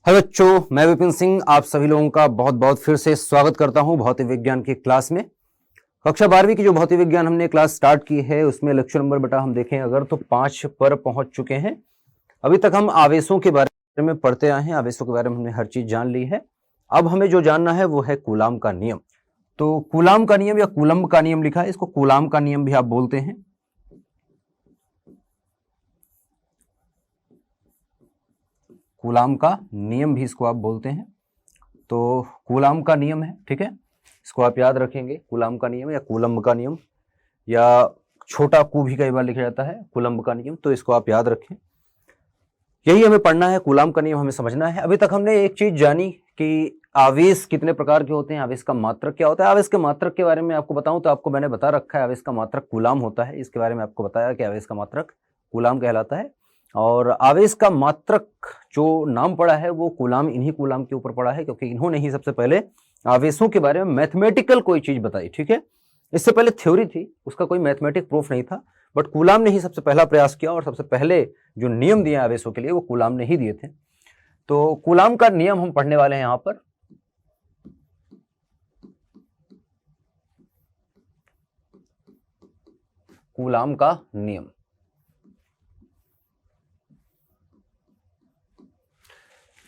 Hello बच्चों, मैं विपिन सिंह आप सभी लोगों का बहुत बहुत फिर से स्वागत करता हूं भौतिक विज्ञान की क्लास में। कक्षा 12वीं की जो भौतिक विज्ञान हमने क्लास स्टार्ट की है उसमें लेक्चर नंबर बेटा हम देखें अगर तो 5 पर पहुंच चुके हैं। अभी तक हम आवेशों के बारे में पढ़ते आए हैं, आवेशों के बारे में हमने हर चीज जान ली है। अब हमें जो जानना है वो है कूलाम का नियम। तो कूलाम का नियम या कूलम्ब का नियम लिखा है, इसको कूलाम का नियम भी आप बोलते हैं। कूलाम का नियम भी इसको आप बोलते हैं। तो कूलाम का नियम है, ठीक है, इसको आप याद रखेंगे। कूलाम का नियम या कूलम्ब का नियम या छोटा कू भी कई बार लिखा जाता है, कूलम्ब का नियम, तो इसको आप याद रखें। यही हमें पढ़ना है, कूलाम का नियम हमें समझना है। अभी तक हमने एक चीज जानी कि आवेश कितने प्रकार के होते हैं, आवेश का मात्रक क्या होता है। आवेश के मात्रक के बारे में आपको बताऊं तो आपको मैंने बता रखा है, आवेश का मात्रक कूलाम होता है। इसके बारे में आपको बताया कि आवेश का मात्रक कूलाम कहलाता है। और आवेश का मात्रक जो नाम पड़ा है वो कूलाम, इन्हीं कूलाम के ऊपर पड़ा है, क्योंकि इन्होंने ही सबसे पहले आवेशों के बारे में मैथमेटिकल कोई चीज बताई, ठीक है। इससे पहले थ्योरी थी, उसका कोई मैथमेटिक प्रूफ नहीं था, बट कूलाम ने ही सबसे पहला प्रयास किया और सबसे पहले जो नियम दिए आवेशों के लिए वो कूलाम ने ही दिए थे। तो कूलाम का नियम हम पढ़ने वाले हैं यहां पर। कूलाम का नियम,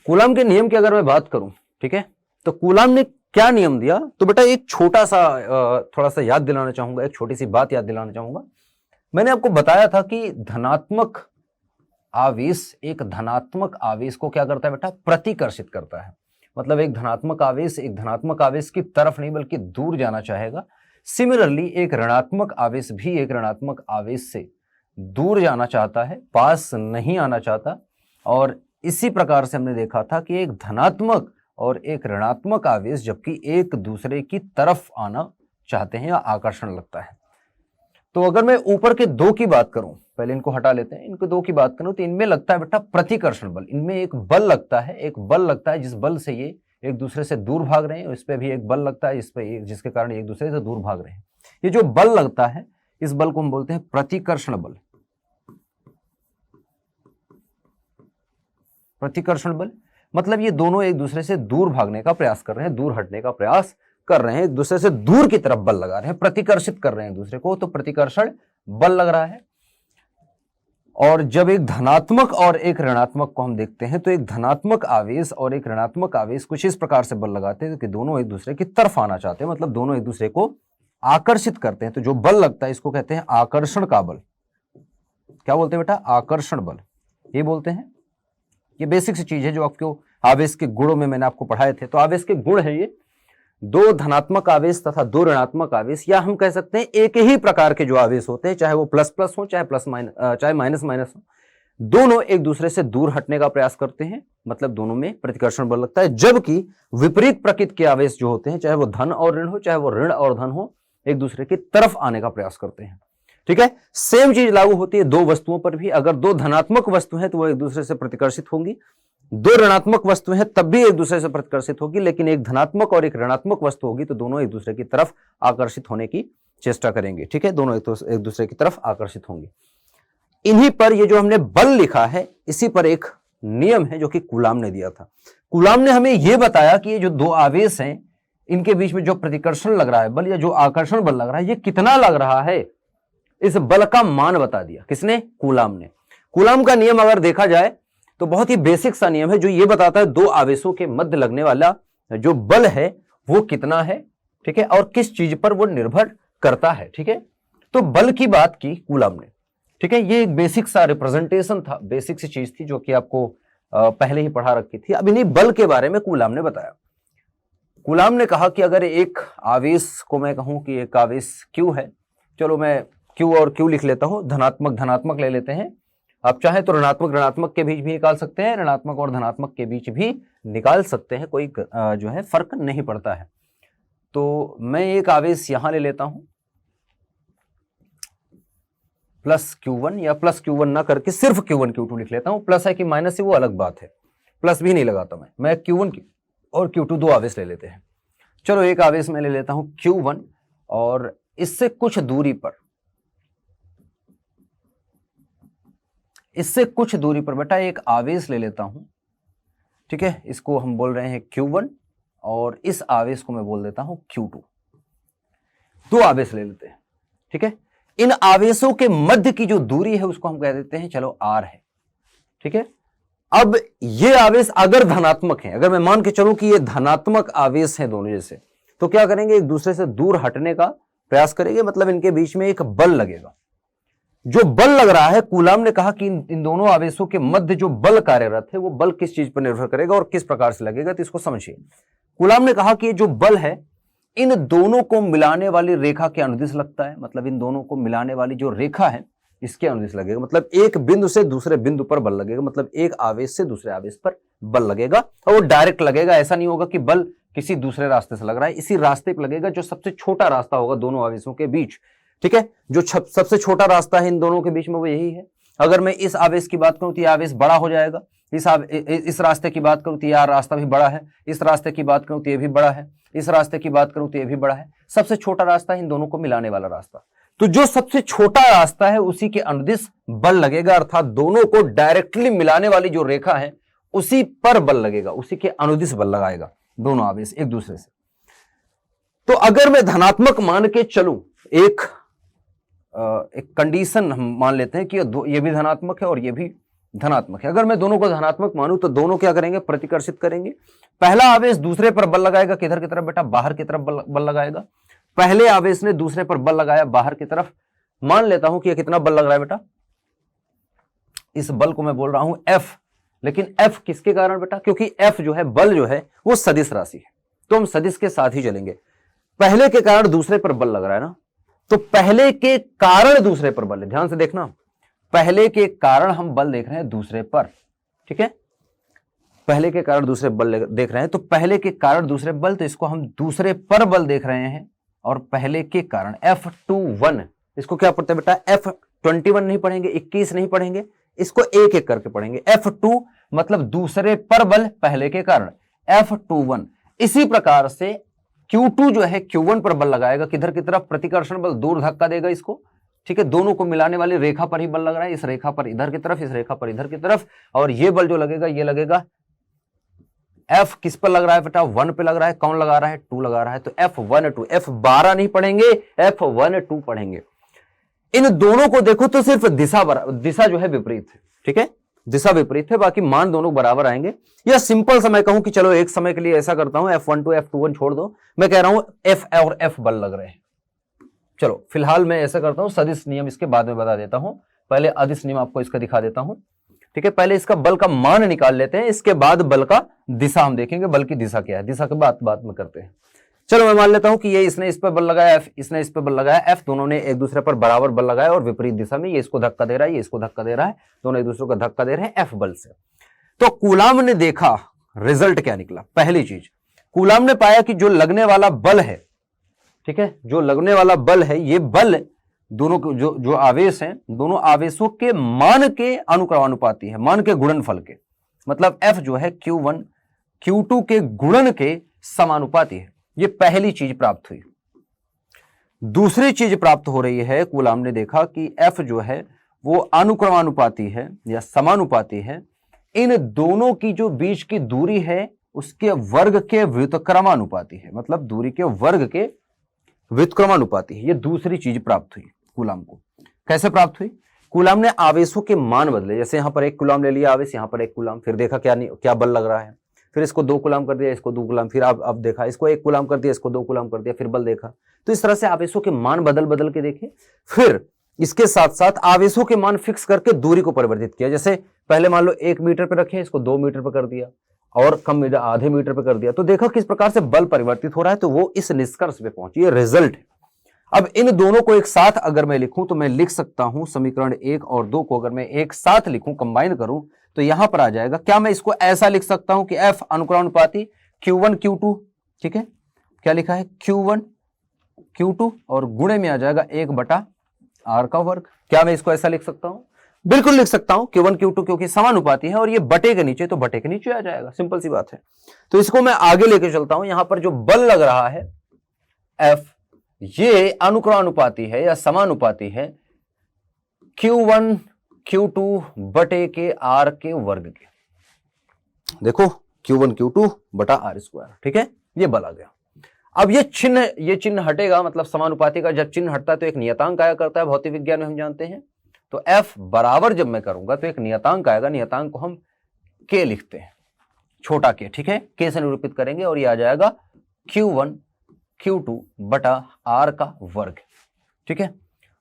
कूलाम के नियम की अगर मैं बात करूं, ठीक है, तो कूलाम ने क्या नियम दिया, तो बेटा एक छोटा सा थोड़ा सा याद दिलाना चाहूंगा, एक छोटी सी बात याद दिलाना चाहूंगा। मैंने आपको बताया था कि धनात्मक आवेश एक धनात्मक आवेश को क्या करता है बेटा, प्रतिकर्षित करता है। मतलब एक धनात्मक आवेश एक धनात्मक आवेश की तरफ नहीं बल्कि दूर जाना चाहेगा। सिमिलरली एक ऋणात्मक आवेश भी एक ऋणात्मक आवेश से दूर जाना चाहता है, पास नहीं आना चाहता। और इसी प्रकार से हमने देखा था कि एक धनात्मक और एक ऋणात्मक आवेश जबकि एक दूसरे की तरफ आना चाहते हैं या आकर्षण लगता है। तो अगर मैं ऊपर के दो की बात करूं, पहले इनको हटा लेते हैं, इनको दो की बात करूं तो इनमें लगता है बेटा प्रतिकर्षण बल। इनमें एक बल लगता है, एक बल लगता है जिस बल से ये एक दूसरे से दूर भाग रहे हैं। इस पे भी एक बल लगता है जिसके कारण एक दूसरे से दूर भाग रहे हैं। ये जो बल लगता है इस बल को हम बोलते हैं प्रतिकर्षण बल। प्रतिकर्षण बल मतलब ये दोनों एक दूसरे से दूर भागने का प्रयास कर रहे हैं, दूर हटने का प्रयास कर रहे हैं, एक दूसरे से दूर की तरफ बल लगा रहे हैं, प्रतिकर्षित कर रहे हैं दूसरे को, तो प्रतिकर्षण बल लग रहा है। और जब एक धनात्मक और एक ऋणात्मक को हम देखते हैं तो एक धनात्मक आवेश और एक ऋणात्मक आवेश कुछ इस प्रकार से बल लगाते हैं कि दोनों एक दूसरे की तरफ आना चाहते हैं, मतलब दोनों एक दूसरे को आकर्षित करते हैं। तो जो बल लगता है इसको कहते हैं आकर्षण का बल। क्या बोलते हैं बेटा, आकर्षण बल, ये बोलते हैं। ये बेसिक सी चीज है जो आपको आवेश के गुणों में मैंने आपको पढ़ाए थे। तो आवेश के गुण है ये, दो धनात्मक आवेश तथा दो ऋणात्मक आवेश, या हम कह सकते हैं एक ही प्रकार के जो आवेश होते हैं, चाहे वो प्लस प्लस हो चाहे माइनस माइनस हो, दोनों एक दूसरे से दूर हटने का प्रयास करते हैं, मतलब दोनों में प्रतिकर्षण बल लगता है। जबकि विपरीत प्रकृति के आवेश जो होते हैं, चाहे वो धन और ऋण हो चाहे वो ऋण और धन हो, एक दूसरे की तरफ आने का प्रयास करते हैं, ठीक है। सेम चीज लागू होती है दो वस्तुओं पर भी। अगर दो धनात्मक वस्तु है तो वो एक दूसरे से प्रतिकर्षित होंगी, दो ऋणात्मक वस्तु है तब भी एक दूसरे से प्रतिकर्षित होगी, लेकिन एक धनात्मक और एक ऋणात्मक वस्तु होगी तो दोनों एक दूसरे की तरफ आकर्षित होने की चेष्टा करेंगे, ठीक है, दोनों एक दूसरे की तरफ आकर्षित होंगे। इन्हीं पर ये जो हमने बल लिखा है इसी पर एक नियम है जो कि कूलाम ने दिया था। कूलाम ने हमें यह बताया कि ये जो दो आवेश हैं इनके बीच में जो प्रतिकर्षण लग रहा है बल या जो आकर्षण बल लग रहा है ये कितना लग रहा है, इस बल का मान बता दिया। किसने? कूलाम ने। कूलाम का नियम अगर देखा जाए तो बहुत ही बेसिक सा नियम है जो ये बताता है दो आवेशों के मध्य लगने वाला जो बल है वो कितना है, ठीक है, और किस चीज पर वो निर्भर करता है, ठीक है। तो बल की बात की कूलाम ने, ठीक है, ये एक बेसिक सा रिप्रेजेंटेशन था, बेसिक सी चीज थी जो कि आपको पहले ही पढ़ा रखी थी। अब इन्हीं बल के बारे में कूलाम ने बताया। कूलाम ने कहा कि अगर एक आवेश को मैं कहूं कि एक आवेश Q है, चलो मैं Q और Q लिख लेता हूं, धनात्मक धनात्मक ले लेते हैं। आप चाहे तो ऋणात्मक ऋणात्मक के बीच भी निकाल सकते हैं, ऋणात्मक और धनात्मक के बीच भी निकाल सकते हैं, कोई जो है फर्क नहीं पड़ता है। तो मैं एक आवेश यहां ले लेता हूं प्लस Q1, या प्लस Q1 ना करके सिर्फ Q1 Q2 लिख लेता हूं। प्लस है कि माइनस है वो अलग बात है, प्लस भी नहीं लगाता मैं Q1 और Q2 दो आवेश ले लेते हैं। चलो एक आवेश मैं ले लेता हूं Q1 और इससे कुछ दूरी पर बेटा एक आवेश ले लेता हूं, ठीक है, इसको हम बोल रहे हैं Q1 और इस आवेश को मैं बोल देता हूं Q2। दो आवेश ले लेते हैं, ठीक है। इन आवेशों के मध्य की जो दूरी है उसको हम कह देते हैं चलो R है, ठीक है। अब ये आवेश अगर धनात्मक है, अगर मैं मान के चलूं कि ये धनात्मक आवेश है दोनों जैसे, तो क्या करेंगे, एक दूसरे से दूर हटने का प्रयास करेंगे, मतलब इनके बीच में एक बल लगेगा। जो बल लग रहा है, कूलाम ने कहा कि इन दोनों आवेशों के मध्य जो बल कार्यरत है वो बल किस चीज पर निर्भर करेगा और किस प्रकार से लगेगा, तो इसको समझिए। कूलाम ने कहा कि ये जो बल है इन दोनों को मिलाने वाली रेखा के अनुदिश लगता है, मतलब इन दोनों को मिलाने वाली जो रेखा है इसके अनुदिश लगेगा, मतलब एक बिंदु से दूसरे बिंदु पर बल लगेगा, मतलब एक आवेश से दूसरे आवेश पर बल लगेगा और वो डायरेक्ट लगेगा। ऐसा नहीं होगा कि बल किसी दूसरे रास्ते से लग रहा है, इसी रास्ते पर लगेगा जो सबसे छोटा रास्ता होगा दोनों आवेशों के बीच, ठीक है। जो सबसे छोटा रास्ता है इन दोनों के बीच में वो यही है। अगर मैं इस आवेश की बात करूं तो यह आवेश बड़ा हो जाएगा, इस रास्ते की बात करूं तो यह रास्ता भी बड़ा है, इस रास्ते की बात करूं तो यह भी बड़ा है, इस रास्ते की बात करूं तो यह भी बड़ा है। सबसे छोटा रास्ता है इन दोनों को मिलाने वाला रास्ता, तो जो सबसे छोटा रास्ता है उसी के अनुदिश बल लगेगा, अर्थात दोनों को डायरेक्टली मिलाने वाली जो रेखा है उसी पर बल लगेगा, उसी के अनुदिश बल लगाएगा दोनों आवेश एक दूसरे से। तो अगर मैं धनात्मक मान के चलूं, एक कंडीशन हम मान लेते हैं कि ये भी धनात्मक है और ये भी धनात्मक है। अगर मैं दोनों को धनात्मक मानूं तो दोनों क्या करेंगे, प्रतिकर्षित करेंगे। पहला आवेश दूसरे पर बल लगाएगा, किधर की तरफ बेटा, बाहर की तरफ बल लगाएगा। पहले आवेश ने दूसरे पर बल लगाया बाहर की तरफ, मान लेता हूं कि ये कितना बल लग रहा है बेटा, इस बल को मैं बोल रहा हूं F, लेकिन F किसके कारण बेटा, क्योंकि F जो है बल जो है वो सदिश राशि है, तो हम सदिश के साथ ही चलेंगे। पहले के कारण दूसरे पर बल लग रहा है ना, तो पहले के कारण दूसरे पर बल है, ध्यान से देखना, पहले के कारण हम बल देख रहे हैं दूसरे पर, ठीक है। पहले के कारण दूसरे बल देख रहे हैं, तो पहले के कारण दूसरे बल, तो इसको हम दूसरे पर बल देख रहे हैं। और पहले के कारण F21, इसको क्या पढ़ते हैं बेटा, F21 नहीं पढ़ेंगे, 21 नहीं पढ़ेंगे, इसको एक एक करके पढ़ेंगे। F2 मतलब दूसरे पर बल पहले के कारण, F21। इसी प्रकार से Q2 जो है Q1 पर बल लगाएगा, किधर की तरफ, प्रतिकर्षण बल, दूर धक्का देगा इसको, ठीक है। दोनों को मिलाने वाली रेखा पर ही बल लग रहा है, इस रेखा पर इधर की तरफ, इस रेखा पर इधर की तरफ, और ये बल जो लगेगा ये लगेगा F किस पर लग रहा है बेटा, 1 पे लग रहा है, कौन लगा रहा है, 2 लगा रहा है, तो F12, F12 नहीं पढ़ेंगे, F12 पढ़ेंगे। इन दोनों को देखो तो सिर्फ दिशा जो है विपरीत है, ठीक है, दिशा विपरीत है, बाकी मान दोनों बराबर आएंगे। या सिंपल सा मैं कहूं कि चलो एक समय के लिए ऐसा करता हूं, F12 F21 छोड़ दो, मैं कह रहा हूं F और F बल लग रहे हैं। चलो फिलहाल मैं ऐसा करता हूं, सदिश नियम इसके बाद में बता देता हूं, पहले अदिश नियम आपको इसका दिखा देता हूं, ठीक है। पहले इसका बल का मान निकाल लेते हैं, इसके बाद बल का दिशा हम देखेंगे, बल की दिशा क्या है, दिशा के बाद में करते हैं। चलो मैं मान लेता हूं कि ये इसने इस पर बल लगाया F, इसने इस पर बल लगाया F, दोनों ने एक दूसरे पर बराबर बल लगाया और विपरीत दिशा में, ये इसको धक्का दे रहा है, ये इसको धक्का दे रहा है, दोनों एक दूसरे को धक्का दे रहे हैं F बल से। तो कूलाम ने देखा रिजल्ट क्या निकला, पहली चीज कूलाम ने पाया कि जो लगने वाला बल है, ठीक है, जो लगने वाला बल है, ये बल दोनों जो आवेश हैं, दोनों आवेशों के मान के अनुक्रमानुपाती है, मान के गुणनफल के, मतलब F जो है Q1 Q2 के गुणन के समानुपाती है। ये पहली चीज प्राप्त हुई। दूसरी चीज प्राप्त हो रही है, कूलाम ने देखा कि F जो है वो अनुक्रमानुपाती है या समानुपाती है, इन दोनों की जो बीच की दूरी है उसके वर्ग के व्युत्क्रमानुपाती है, मतलब दूरी के वर्ग के व्युत्क्रमानुपाती है। ये दूसरी चीज प्राप्त हुई कूलाम को। कैसे प्राप्त हुई, कूलाम ने आवेशों के मान बदले, जैसे यहां पर 1 कूलाम ले लिया आवेश, यहां पर 1 कूलाम, फिर देखा क्या बल लग रहा है, फिर इसको 2 कूलाम कर दिया, इसको 2 कूलाम, फिर अब देखा इसको 1 कूलाम कर दिया, इसको 2 कूलाम कर दिया, फिर बल देखा। तो इस तरह से आवेशों के मान बदल के देखे, फिर इसके साथ साथ आवेशों के मान फिक्स करके दूरी को परिवर्तित किया। जैसे पहले मान लो 1 मीटर पर रखे, इसको 2 मीटर पर कर दिया, और कम आधे मीटर पर कर दिया, तो देखा किस प्रकार से बल परिवर्तित हो रहा है, तो वो इस निष्कर्ष पे पहुंची, ये रिजल्ट है। अब इन दोनों को एक साथ अगर मैं लिखूं तो मैं लिख सकता हूं समीकरण 1 और 2 को अगर मैं एक साथ लिखूं, कंबाइन करूं, तो यहां पर आ जाएगा। क्या मैं इसको ऐसा लिख सकता हूं कि F अनुक्रमानुपाती Q1 Q2, ठीक है, क्या लिखा है Q1 Q2 और गुणे में आ जाएगा 1/r का वर्ग। क्या मैं इसको ऐसा लिख सकता हूं, बिल्कुल लिख सकता हूं, Q1 Q2 क्योंकि समानुपाती है और ये बटे के नीचे, तो बटे के नीचे आ जाएगा, सिंपल सी बात है। तो इसको मैं आगे लेके चलता हूं, यहां पर जो बल लग रहा है F, ये अनुक्रमानुपाती है या समानुपाती है Q1 Q2 बटे के R के वर्ग के। देखो Q1 Q2 बटा R स्क्वायर। ठीक है, ये बल आ गया। अब ये चिन्ह हटेगा, मतलब समानुपाती का जब चिन्ह हटता है तो एक नियतांक आया करता है, भौतिक विज्ञान में हम जानते हैं। तो F बराबर जब मैं करूंगा तो एक नियतांक आएगा, नियतांक को हम K लिखते हैं, छोटा K। ठीक है, K से निरूपित करेंगे और ये आ जाएगा Q1 Q2 बटा R का वर्ग। ठीक है,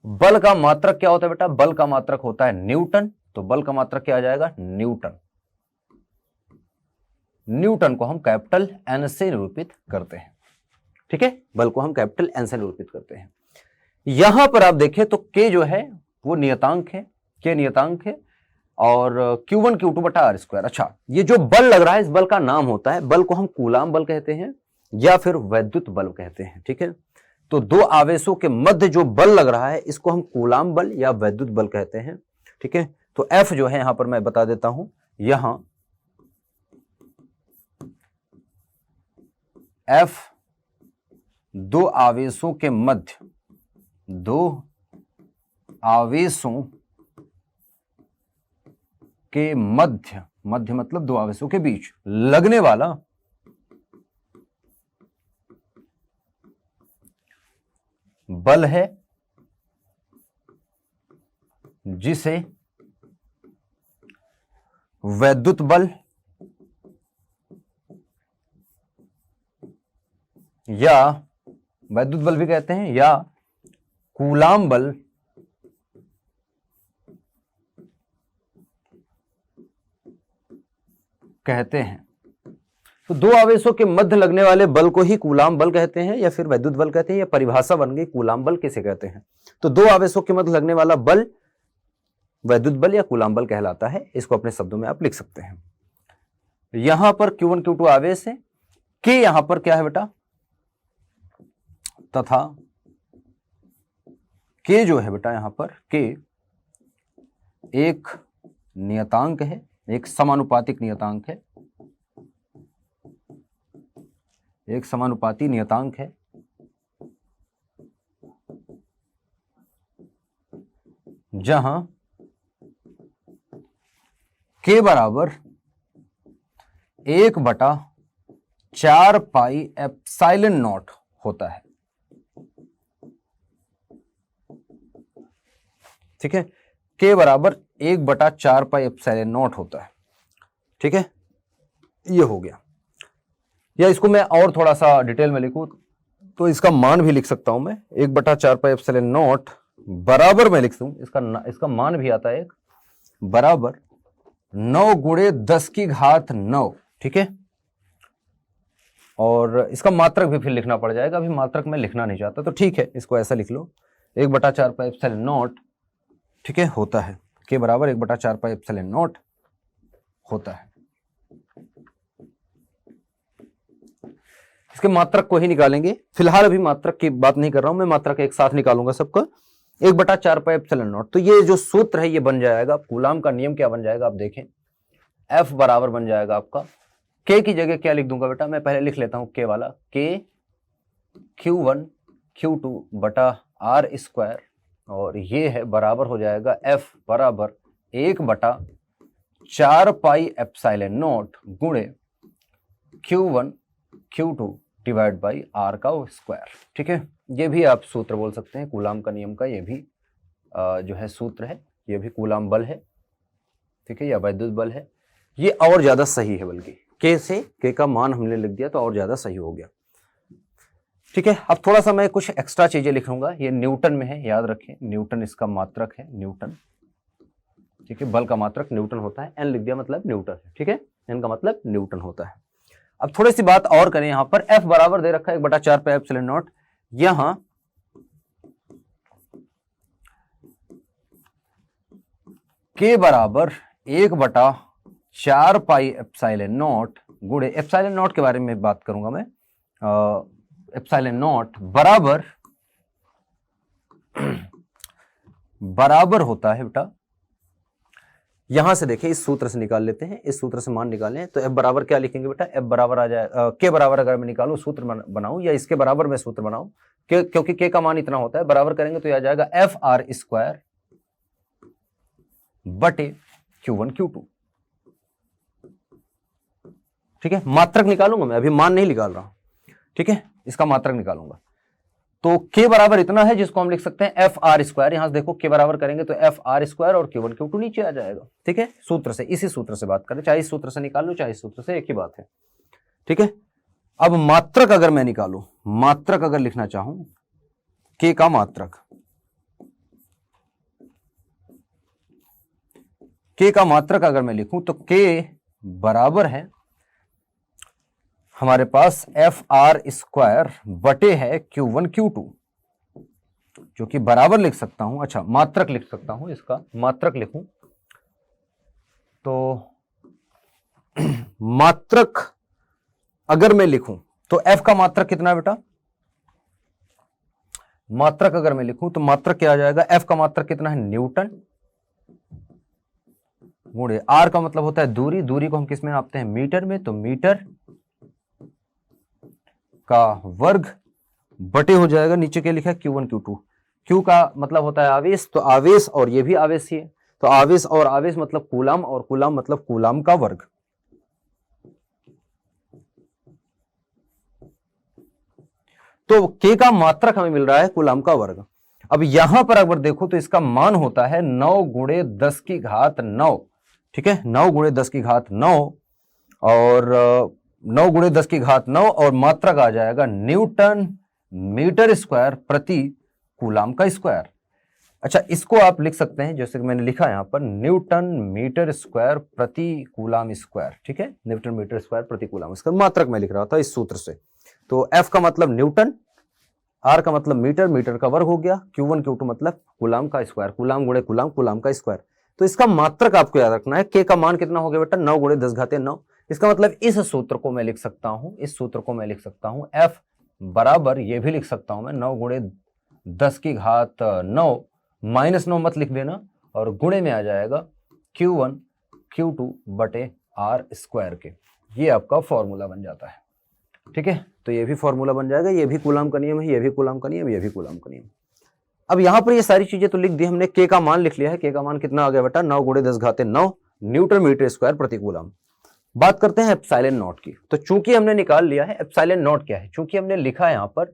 बल का मात्रक क्या होता है बेटा? बल का मात्रक होता है न्यूटन। तो बल का मात्रक क्या आ जाएगा? न्यूटन। न्यूटन को हम कैपिटल N से निरूपित करते हैं। ठीक है, बल को हम कैपिटल N से निरूपित करते हैं। यहां पर आप देखें तो K जो है वो नियतांक है, K नियतांक है, और Q1 Q2 बटा R स्क्वायर। अच्छा, ये जो बल लग रहा है इस बल का नाम होता है, बल को हम कूलाम बल कहते हैं या फिर वैद्युत बल कहते हैं। ठीक है, तो दो आवेशों के मध्य जो बल लग रहा है इसको हम कूलाम बल या वैद्युत बल कहते हैं। ठीक है, तो F जो है यहां पर मैं बता देता हूं, यहां F दो आवेशों के मध्य, दो आवेशों के मध्य, मध्य मतलब दो आवेशों के बीच लगने वाला बल है, जिसे वैद्युत बल या वैद्युत बल भी कहते हैं या कूलाम बल कहते हैं। तो दो आवेशों के मध्य लगने वाले बल को ही कूलाम बल कहते हैं या फिर वैद्युत बल कहते हैं। या परिभाषा बन गई कूलाम बल किसे कहते हैं। तो दो आवेशों के मध्य लगने वाला बल वैद्युत बल या कूलाम बल कहलाता है। इसको अपने शब्दों में आप लिख सकते हैं। यहां पर Q1 Q2 आवेश है, K यहां पर क्या है बेटा? तथा K जो है बेटा यहां पर K एक नियतांक है, एक समानुपातिक नियतांक है, एक समानुपाती नियतांक है, जहां K बराबर 1/4 पाई एप्सिलॉन नॉट होता है। ठीक है, K बराबर 1/4 पाई एप्सिलॉन नॉट होता है। ठीक है, ये हो गया। या इसको मैं और थोड़ा सा डिटेल में लिखूं तो इसका मान भी लिख सकता हूं मैं, 1/4 पाई एप्सिलॉन नॉट बराबर मैं लिख दूं, इसका मान भी आता है एक बराबर 9 गुणे 10 की घात 9। ठीक है, और इसका मात्रक भी फिर लिखना पड़ जाएगा, अभी मात्रक मैं लिखना नहीं चाहता, तो ठीक है इसको ऐसा लिख लो, 1/4 पाई एप्सिलॉन नॉट। ठीक है, होता है K बराबर 1/4 पाई एप्सिलॉन नॉट होता है। इसके मात्रक को ही निकालेंगे, फिलहाल अभी मात्रक की बात नहीं कर रहा हूं मैं, मात्रक एक साथ निकालूंगा सबका, 1/4 पाई एप्सिलॉन नॉट। तो ये जो सूत्र है ये बन जाएगा, कूलाम का नियम क्या बन जाएगा आप देखें, F बराबर बन जाएगा आपका, K की जगह क्या लिख दूंगा बेटा, मैं पहले लिख लेता हूं K वाला, K Q1 Q2 बटा R स्क्वायर, और ये है बराबर हो जाएगा F बराबर 1/4 पाई एप्सिलॉन नॉट गुणे Q1 Q2 divide by R का स्क्वायर। ठीक है, ये भी आप सूत्र बोल सकते हैं कूलाम का नियम का, ये भी जो है सूत्र है, ये भी कूलाम बल है। ठीक है, या वैद्युत बल है, ये और ज्यादा सही है, बल्कि K से K का मान हमने लिख दिया तो और ज्यादा सही हो गया। ठीक है, अब थोड़ा सा मैं कुछ एक्स्ट्रा चीजें लिखूंगा, ये न्यूटन में है, याद रखें न्यूटन इसका मात्रक है, न्यूटन। ठीक है, बल का मात्रक न्यूटन होता है, N लिख दिया मतलब न्यूटन है। ठीक है, N का मतलब न्यूटन होता है। अब थोड़ी सी बात और करें, यहां पर F बराबर दे रखा है 1/4 पाई एप्सिलॉन नॉट, यहां K बराबर 1/4 पाई एप्सिलॉन नॉट गुणे, एप्सिलॉन नॉट के बारे में बात करूंगा मैं, एप्सिलॉन नॉट बराबर होता है बेटा, यहां से देखिए इस सूत्र से निकाल लेते हैं, इस सूत्र से मान निकालें तो F बराबर क्या लिखेंगे बेटा, F बराबर आ जाए K बराबर अगर मैं निकालूं सूत्र बनाऊं या इसके बराबर मैं सूत्र बनाऊं, क्योंकि K का मान इतना होता है, बराबर करेंगे तो यह आ जाएगा FR स्क्वायर बटे Q1 Q2। ठीक है, मात्रक निकालूंगा मैं, अभी मान नहीं निकाल रहा हूं, ठीक है, इसका मात्रक निकालूंगा। तो k बराबर इतना है जिसको हम लिख सकते हैं एफ आर स्क्वायर। यहां से देखो k बराबर करेंगे तो एफ आर स्क्वायर और Q1 Q2 नीचे आ जाएगा, ठीक है, सूत्र से, इसी सूत्र से बात करें, चाहे इस सूत्र से निकाल लो चाहे इस सूत्र से, एक ही बात है, ठीक है। अब मात्रक अगर मैं निकालू, मात्रक अगर लिखना चाहूं k का मात्रक, k का मात्रक अगर मैं लिखूं तो k बराबर है हमारे पास एफ आर स्क्वायर बटे है Q1 Q2, जो कि बराबर लिख सकता हूं, अच्छा मात्रक लिख सकता हूं, इसका मात्रक लिखूं तो मात्रक अगर मैं लिखूं तो f का मात्रक कितना है बेटा, मात्रक अगर मैं लिखूं तो मात्रक क्या आ जाएगा, f का मात्रक कितना है न्यूटन, गुणे r का मतलब होता है दूरी, दूरी को हम किस में नापते हैं मीटर में, तो मीटर का वर्ग बटे हो जाएगा, नीचे क्या लिखा है Q1 Q2, Q का मतलब होता है आवेश, तो आवेश और ये भी आवेश ही है, तो आवेश और आवेश मतलब कूलाम, और कूलाम मतलब कूलाम का वर्ग। तो K का मात्रक हमें मिल रहा है कूलाम का वर्ग। अब यहां पर अगर देखो तो इसका मान होता है 9 गुणे 10 की घात 9, ठीक है, 9 गुणे 10 की घात 9, और 9 गुणे 10 की घात 9, और मात्रक आ जाएगा न्यूटन मीटर स्क्वायर प्रति कूलाम का स्क्वायर। अच्छा, इसको आप लिख सकते हैं जैसे कि मैंने लिखा यहां पर, न्यूटन मीटर स्क्वायर प्रति कूलाम स्क्वायर, ठीक है, न्यूटन मीटर स्क्वायर प्रति कूलाम स्क्वायर, मात्रक मैं लिख रहा था इस सूत्र से। तो F का मतलब न्यूटन, R का मतलब मीटर, मीटर का वर्ग हो गया, Q1 Q2 मतलब कूलाम का स्क्वायर, कूलाम गुणे कूलाम, कूलाम का स्क्वायर। तो इसका मात्रक आपको याद रखना है, K का मान कितना हो गया बेटा 9 गुणे 10 घाते 9। इसका मतलब इस सूत्र को मैं लिख सकता हूं, इस सूत्र को मैं लिख सकता हूं F बराबर, ये भी लिख सकता हूं मैं 9 गुणे 10 की घात 9, माइनस 9 मत लिख देना, और गुणे में आ जाएगा Q1 Q2 बटे R स्क्वायर के। ये आपका फॉर्मूला बन जाता है, ठीक है, तो ये भी फॉर्मूला बन जाएगा, ये भी कूलाम का नियम है, ये भी कूलाम का नियम, ये भी कूलाम का नियम। अब यहां पर ये सारी चीजें तो लिख दी हमने, K का मान लिख लिया है, K का मान कितना आ गया बेटा 9 गुणे 10 घाते 9 न्यूटन मीटर स्क्वायर प्रति कूलाम। बात करते हैं एप्सिलॉन नॉट की। तो चूंकि हमने निकाल लिया है एप्सिलॉन नॉट क्या है, चूंकि हमने लिखा है यहां पर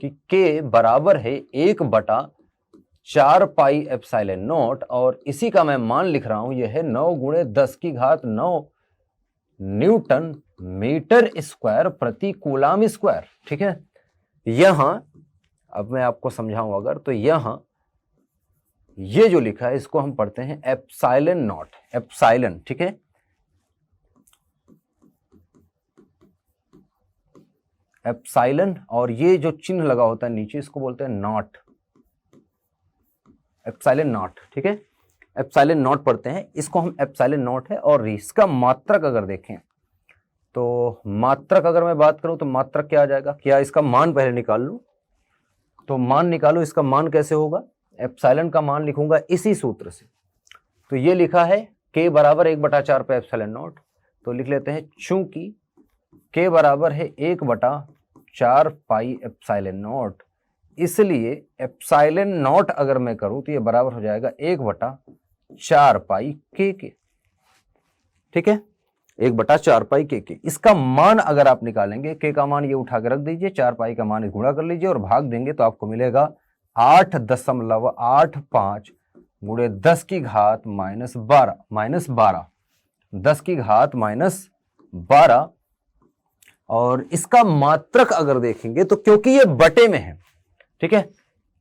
कि K बराबर है 1/4 पाई एप्सिलॉन नॉट, और इसी का मैं मान लिख रहा हूं, यह है 9 गुणे 10 की घात 9 न्यूटन मीटर स्क्वायर प्रति कूलाम स्क्वायर, ठीक है। यहां अब मैं आपको समझाऊं अगर, तो यहां ये जो लिखा है इसको हम पढ़ते हैं एप्सिलॉन नॉट, एप्सिलॉन, ठीक है, एप्सिलॉन, और ये जो चिन्ह लगा होता है नीचे इसको बोलते हैं नॉट, एप्सिलॉन नॉट, ठीक है, एप्सिलॉन नॉट पढ़ते हैं, इसको हम एप्सिलॉन नॉट है। और इसका मात्रक अगर देखें तो मात्रक अगर मैं बात करूं तो मात्रक क्या आ जाएगा, क्या इसका मान पहले निकाल लूं, तो मान निकालो, इसका मान कैसे होगा, एप्सिलॉन का मान लिखूंगा इसी सूत्र से। तो ये लिखा है K बराबर 1/4 पे एप्सिलॉन नॉट, तो लिख लेते हैं चूंकि K बराबर है 1/4 पाई एप्सिलॉन नॉट, इसलिए एप्सिलॉन नॉट अगर मैं करूं तो ये बराबर हो जाएगा 1/4 पाई K के, ठीक है, 1/4 पाई K। इसका मान अगर आप निकालेंगे, K का मान ये उठा के रख दीजिए, 4 पाई का मान गुणा कर लीजिए और भाग देंगे तो आपको मिलेगा 8.85 गुणे 10 की घात -12, -12, 10 की घात -12। और इसका मात्रक अगर देखेंगे तो क्योंकि ये बटे में है, ठीक है,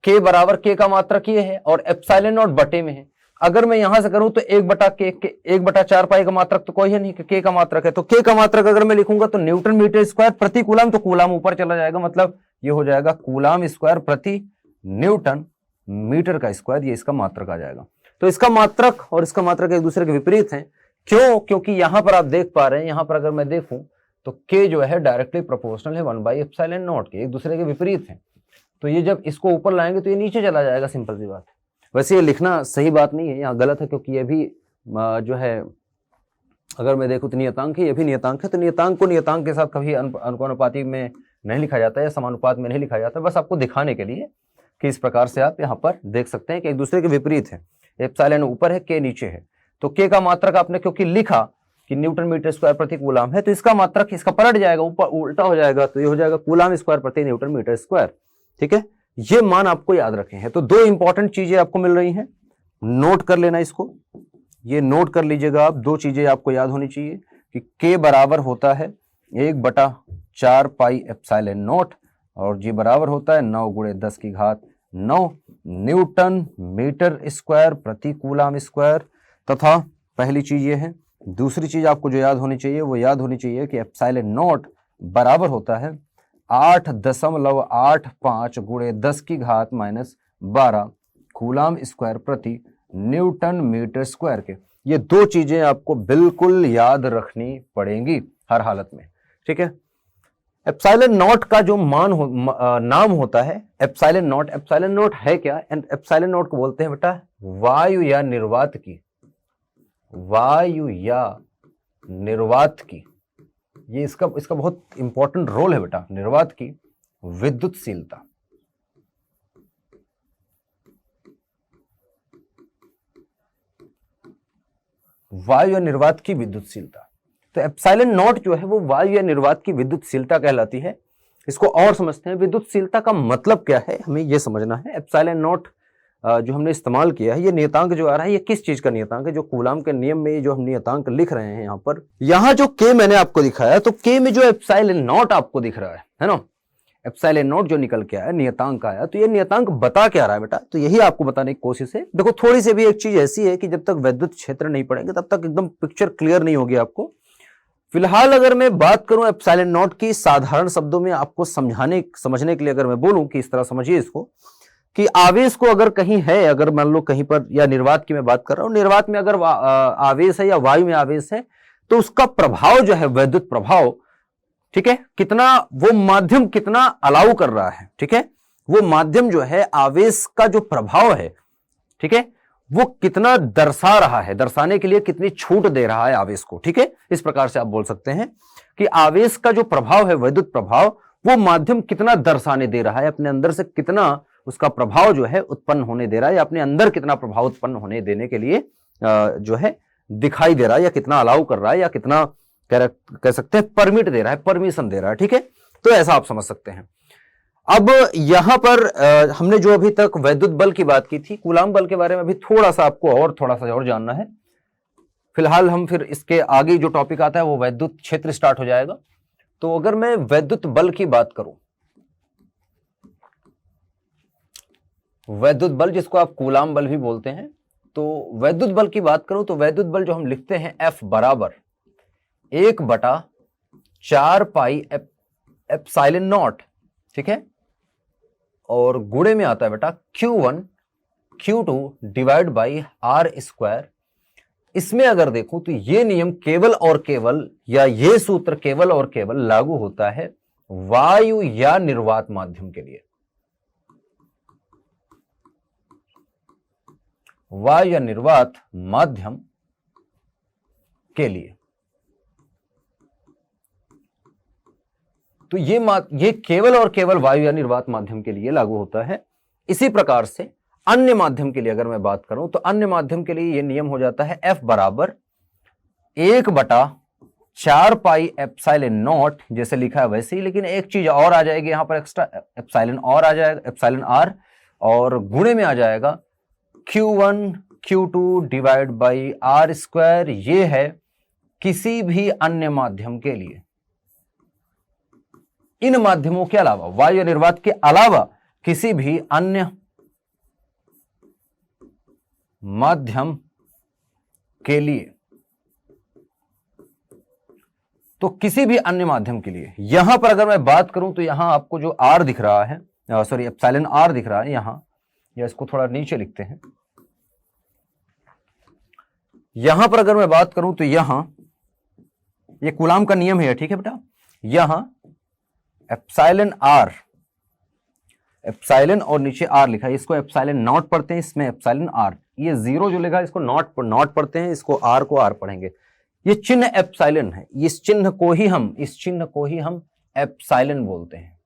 K बराबर K का मात्रक ये है और एप्सिलॉन नॉट बटे में है। अगर मैं यहां से करूं तो 1/4 पाई का मात्रक तो कोई है नहीं, K का मात्रक है, तो K का मात्रक अगर मैं लिखूंगा तो न्यूटन मीटर स्क्वायर प्रति कूलाम, तो कूलाम ऊपर चला जाएगा, मतलब ये हो जाएगा कूलाम स्क्वायर प्रति न्यूटन मीटर का स्क्वायर, ये इसका मात्रक आ जाएगा। तो इसका मात्रक और इसका मात्रक एक दूसरे के विपरीत हैं। क्यों? क्योंकि यहां पर आप देख पा रहे हैं, यहां पर अगर मैं देखूं तो K जो है डायरेक्टली प्रोपोर्शनल है 1/एप्सिलॉन नॉट के, एक दूसरे के विपरीत हैं। तो ये जब इसको ऊपर लाएंगे तो ये नीचे चला जाएगा, सिंपल सी बात है। वैसे ये लिखना सही बात नहीं है, यहाँ गलत है, क्योंकि ये भी जो है अगर मैं देखूं तो नियतांक है, ये भी नियतांक है, तो नियतांक को नियतांक के साथ कभी अनुपाती में नहीं लिखा जाता है, समानुपात में नहीं लिखा जाता, बस आपको दिखाने के लिए कि इस प्रकार से आप यहाँ पर देख सकते हैं कि एक दूसरे के विपरीत है। एप्सिलॉन ऊपर है, K नीचे है। तो K का मात्रक आपने क्योंकि लिखा कि न्यूटन मीटर स्क्वायर प्रति कूलाम है, तो इसका मात्रक इसका पलट जाएगा, ऊपर उल्टा हो जाएगा, तो ये हो जाएगा कूलाम स्क्वायर प्रति न्यूटन मीटर स्क्वायर। ठीक है, ये मान आपको याद रखे हैं। तो दो इंपॉर्टेंट चीजें आपको मिल रही हैं, नोट कर लेना इसको, ये नोट कर लीजिएगा आप। दो चीजें आपको याद होनी चाहिए कि K बराबर होता है 1/4 पाई एप्सिलॉन नॉट, और G बराबर होता है 9 × 10 की घात 9 न्यूटन मीटर स्क्वायर प्रति कूलाम स्क्वायर। तथा पहली चीज ये है। दूसरी चीज आपको जो याद होनी चाहिए वो याद होनी चाहिए कि एप्सिलॉन नॉट बराबर होता है 8.85 × 10 की घात -12 कूलाम स्क्वायर प्रति न्यूटन मीटर स्क्वायर के। ये दो चीजें आपको बिल्कुल याद रखनी पड़ेंगी हर हालत में। ठीक है, एप्सिलॉन नॉट का जो नाम होता है एप्सिलॉन नॉट, एप्सिलॉन नॉट है क्या? एप्सिलॉन नॉट को बोलते हैं बेटा वायु या निर्वात की, वायु या निर्वात की, ये इसका बहुत इंपॉर्टेंट रोल है बेटा, निर्वात की विद्युतशीलता। वायु या निर्वात की विद्युतशीलता। तो एप्सिलॉन नॉट जो है वो वायु या निर्वात की विद्युतशीलता कहलाती है। इसको और समझते हैं, विद्युतशीलता का मतलब क्या है हमें ये समझना है। एप्सिलॉन नॉट जो हमने इस्तेमाल किया है, ये नियतांक जो आ रहा है ये किस चीज का नियतांक है? जो कूलाम के नियम में जो हम नियतांक लिख रहे हैं यहाँ जो K मैंने आपको दिखाया, तो K में जो एप्सिलॉन नॉट आपको दिख रहा है ना, एप्सिलॉन नॉट जो निकल के आया, नियतांक आया, तो ये नियतांक बता क्या रहा है बेटा? तो यही आपको बताने की कोशिश है। देखो थोड़ी सी भी एक चीज ऐसी है कि जब तक विद्युत क्षेत्र नहीं पढ़ेंगे तब तक एकदम पिक्चर क्लियर नहीं होगी आपको। फिलहाल अगर मैं बात करूं एप्सिलॉन नॉट की साधारण शब्दों में आपको समझने के लिए, अगर मैं बोलूं कि इस तरह समझिए इसको, कि आवेश को अगर कहीं है, अगर मान लो कहीं पर, या निर्वात की मैं बात कर रहा हूं, निर्वात में अगर आवेश है या वायु में आवेश है, तो उसका प्रभाव जो है विद्युत प्रभाव, ठीक है, कितना वो माध्यम कितना अलाउ कर रहा है, ठीक है, वो माध्यम जो है आवेश का जो प्रभाव है, ठीक है, वो कितना दर्शा रहा है, दर्शाने के लिए कितनी छूट दे रहा है आवेश को। ठीक है, इस प्रकार से आप बोल सकते हैं कि आवेश का जो प्रभाव है, विद्युत प्रभाव, वो माध्यम कितना दर्शाने दे रहा है, अपने अंदर से कितना उसका प्रभाव जो है उत्पन्न होने दे रहा है, या अपने अंदर कितना प्रभाव उत्पन्न होने देने के लिए जो है दिखाई दे रहा है, या कितना अलाउ कर रहा है, या कितना कह सकते हैं परमिट दे रहा है, परमिशन दे रहा है। ठीक है, तो ऐसा आप समझ सकते हैं। अब यहां पर हमने जो अभी तक वैद्युत बल की बात की थी, कूलाम बल के बारे में अभी थोड़ा सा आपको और थोड़ा सा और जानना है। फिलहाल हम फिर इसके आगे जो टॉपिक आता है वो वैद्युत क्षेत्र स्टार्ट हो जाएगा। तो अगर मैं वैद्युत बल की बात करूं, वैद्युत बल जिसको आप कूलाम बल भी बोलते हैं, तो वैद्युत बल की बात करूं तो वैद्युत बल जो हम लिखते हैं F बराबर 1/4 पाई एप्सिलॉन नॉट, ठीक है, और गुणे में आता है बेटा Q1 Q2 divide by R square. इसमें अगर देखूं तो ये नियम केवल और केवल, या ये सूत्र केवल और केवल लागू होता है वायु या निर्वात माध्यम के लिए, वायु या निर्वात माध्यम के लिए। तो ये केवल और केवल वायु या निर्वात माध्यम के लिए लागू होता है। इसी प्रकार से अन्य माध्यम के लिए अगर मैं बात करूं तो अन्य माध्यम के लिए यह नियम हो जाता है F बराबर 1/4 पाई एप्सिलॉन नॉट, जैसे लिखा है वैसे ही, लेकिन एक चीज और आ जाएगी यहां पर एक्स्ट्रा, एप्सिलॉन और आ जाएगा, एप्सिलॉन R, और गुणे में आ जाएगा Q1 Q2 divide by R square. ये है किसी भी अन्य माध्यम के लिए, इन माध्यमों के अलावा, वायु निर्वात के अलावा किसी भी अन्य माध्यम के लिए, तो किसी भी अन्य माध्यम के लिए यहां पर अगर मैं बात करूं तो यहां आपको जो R दिख रहा है, सॉरी एप्सिलॉन R दिख रहा है यहां, या इसको थोड़ा नीचे लिखते हैं, यहां पर अगर मैं बात करूं तो यहां ये कूलाम का नियम है, ठीक है बेटा, यहां एप्सिलॉन R, एप्सिलॉन और नीचे R लिखा है, इसको एप्सिलॉन नॉट पढ़ते हैं, इसमें एप्सिलॉन R, ये जीरो जो लिखा है इसको नॉट पढ़ते हैं, इसको R को R पढ़ेंगे। ये चिन्ह एप्सिलॉन है, इस चिन्ह को ही हम एप्सिलॉन बोलते हैं।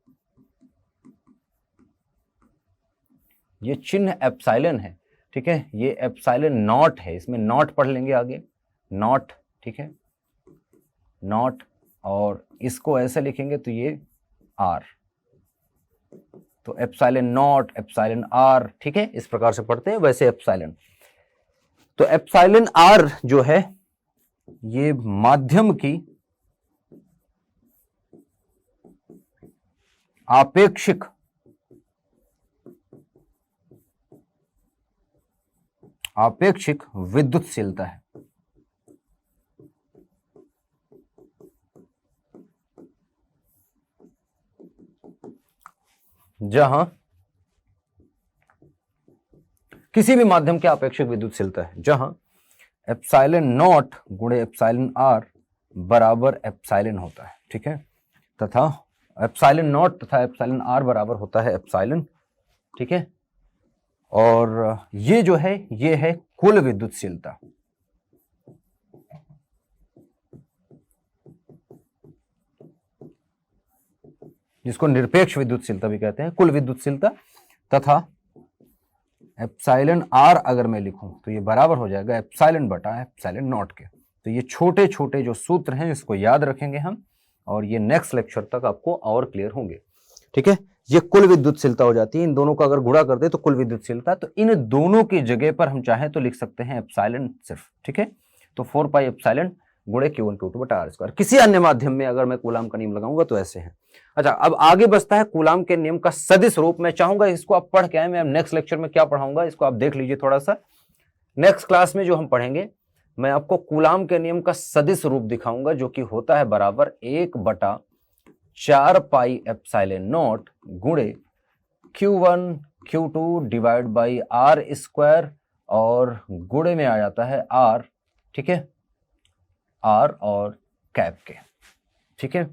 ये चिन्ह एप्सिलॉन है, ठीक है, ये एप्सिलॉन नॉट है, इसमें नॉट पढ़ लेंगे आगे, नॉट, ठीक है, नॉट, और इसको ऐसे लिखेंगे तो ये आर, तो एप्सिलॉन नॉट एप्सिलॉन आर, ठीक है, इस प्रकार से पढ़ते हैं वैसे एप्सिलॉन। तो एप्सिलॉन आर जो है ये माध्यम की आपेक्षिक विद्युतशीलता है। जहां किसी भी माध्यम की आपेक्षिक विद्युतशीलता है, जहां एप्सिलॉन नॉट गुणे एप्सिलॉन आर बराबर एप्सिलॉन होता है, ठीक है, तथा एप्सिलॉन नॉट तथा एप्सिलॉन आर बराबर होता है एप्सिलॉन, ठीक है, और ये जो है ये है कुल विद्युतशीलता, जिसको निरपेक्ष विद्युतशीलता भी कहते हैं, कुल विद्युतशीलता, तथा एप्सिलॉन आर अगर मैं लिखूं तो ये बराबर हो जाएगा एप्सिलॉन बटा एप्सिलॉन नॉट के। तो ये छोटे छोटे जो सूत्र हैं इसको याद रखेंगे हम, और ये नेक्स्ट लेक्चर तक आपको और क्लियर होंगे, ठीक है। ये कुल विद्युतशीलता हो जाती है, इन दोनों का अगर गुणा कर दे तो कुल विद्युतशीलता, तो इन दोनों की जगह पर हम चाहें तो लिख सकते हैं एप्सिलॉन सिर्फ, ठीक है। तो 4 पाई एप्सिलॉन गुणे Q1 Q2 बटा आर स्क्वायर। किसी अन्य माध्यम में अगर मैं कूलाम का नियम लगाऊंगा तो ऐसे है। अच्छा, अब आगे बचता है कूलाम के नियम का सदिश रूप। मैं चाहूंगा इसको आप पढ़ के आए, मैं नेक्स्ट लेक्चर में क्या पढ़ाऊंगा इसको आप देख लीजिए थोड़ा सा। नेक्स्ट क्लास में जो हम पढ़ेंगे मैं आपको कूलाम के नियम का सदिश रूप दिखाऊंगा, जो कि होता है बराबर 1/4 पाई एप्सिलॉन नॉट गुणे Q1 Q2 divide by are square, और गुणे में आ जाता है आर, ठीक है, आर और कैप के, ठीक है।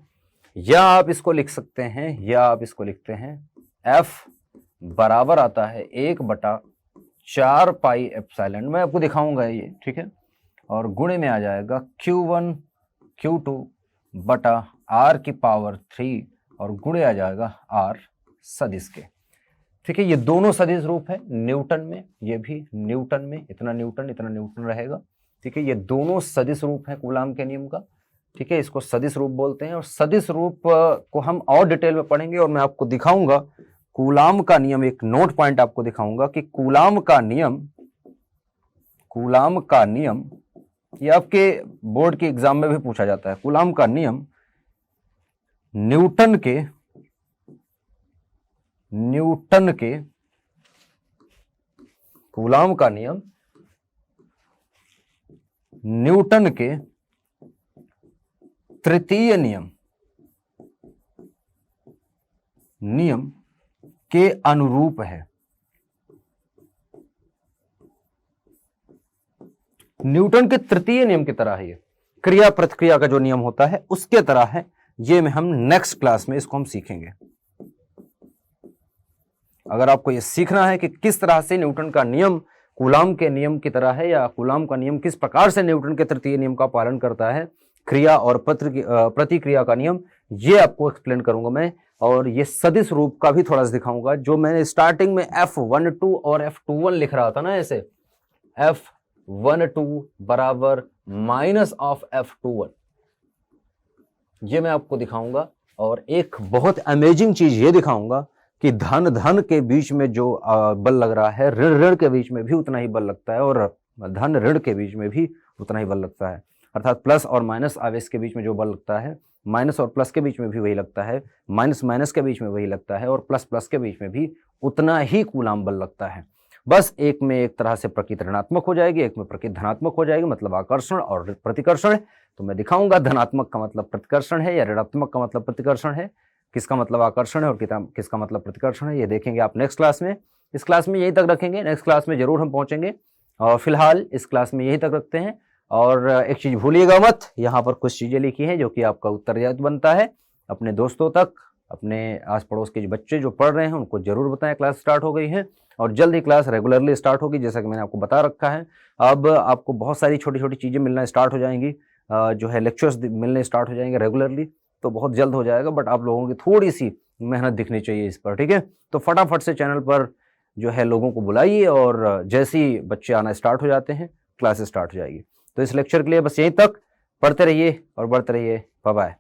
या आप इसको लिख सकते हैं, या आप इसको लिखते हैं F बराबर आता है 1/4 पाई एप्सिलॉन, मैं आपको दिखाऊंगा ये, ठीक है, और गुणे में आ जाएगा Q1 Q2 बटा आर की पावर 3, और गुणे आ जाएगा आर सदिश के, ठीक है। ये दोनों सदिश रूप है न्यूटन में, ये भी न्यूटन में, इतना न्यूटन रहेगा, ठीक है। ये दोनों सदिश रूप है कूलाम के नियम का, ठीक है, इसको सदिश रूप बोलते हैं। और सदिश रूप को हम और डिटेल में पढ़ेंगे, और मैं आपको दिखाऊंगा कूलाम का नियम, एक नोट पॉइंट आपको दिखाऊंगा कि कूलाम का नियम ये आपके बोर्ड के एग्जाम में भी पूछा जाता है। कूलाम का नियम न्यूटन के तृतीय नियम के अनुरूप है। न्यूटन के तृतीय नियम की तरह है ये, क्रिया प्रतिक्रिया का जो नियम होता है उसके तरह है ये। में हम नेक्स्ट क्लास में इसको हम सीखेंगे। अगर आपको ये सीखना है कि किस तरह से न्यूटन का नियम कूलाम के नियम की तरह है, या कूलाम का नियम किस प्रकार से न्यूटन के तृतीय नियम का पालन करता है, क्रिया और प्रतिक्रिया का नियम, ये आपको एक्सप्लेन करूंगा मैं। और ये सदिश रूप का भी थोड़ा सा दिखाऊंगा, जो मैंने स्टार्टिंग में F12 और F21 लिख रहा था ना, ऐसे F12 बराबर माइनस ऑफ F21, ये मैं आपको दिखाऊंगा। और एक बहुत अमेजिंग चीज ये दिखाऊंगा कि धन के बीच में जो बल लग रहा है, ऋण के बीच में भी उतना ही बल लगता है, और धन ऋण के बीच में भी उतना ही बल लगता है। अर्थात प्लस और माइनस आवेश के बीच में जो बल लगता है, माइनस और प्लस के बीच में भी वही लगता है, माइनस के बीच में वही लगता है, और प्लस के बीच में भी उतना ही कूलाम बल लगता है। बस एक में एक तरह से प्रकृति ऋणात्मक हो जाएगी, एक में प्रकृति धनात्मक हो जाएगी, मतलब आकर्षण और प्रतिकर्षण। तो मैं दिखाऊंगा धनात्मक का मतलब प्रतिकर्षण है, या ऋणात्मक का मतलब प्रतिकर्षण है, किसका मतलब आकर्षण है और किसका मतलब प्रतिकर्षण है, ये देखेंगे आप नेक्स्ट क्लास में। इस क्लास में यहीं तक रखेंगे, नेक्स्ट क्लास में जरूर हम पहुंचेंगे, और फिलहाल इस क्लास में यहीं तक रखते हैं। और एक चीज भूलिएगा मत, यहाँ पर कुछ चीजें लिखी हैं जो कि आपका उत्तरदायित्व बनता है। अपने दोस्तों तक, अपने आस पड़ोस के बच्चे जो पढ़ रहे हैं उनको जरूर बताएं क्लास स्टार्ट हो गई है, और जल्द ही क्लास रेगुलरली स्टार्ट होगी, जैसा कि मैंने आपको बता रखा है। अब आपको बहुत सारी छोटी छोटी चीज़ें मिलना स्टार्ट हो जाएंगी, जो है लेक्चर्स मिलने स्टार्ट हो जाएंगे रेगुलरली, तो बहुत जल्द हो जाएगा। बट आप लोगों की थोड़ी सी मेहनत दिखनी चाहिए इस पर, ठीक है। तो फटाफट से चैनल पर जो है लोगों को बुलाइए, और जैसे ही बच्चे आना स्टार्ट हो जाते हैं क्लास स्टार्ट हो जाएगी। तो इस लेक्चर के लिए बस यहीं तक। पढ़ते रहिए और बढ़ते रहिए। Bye bye.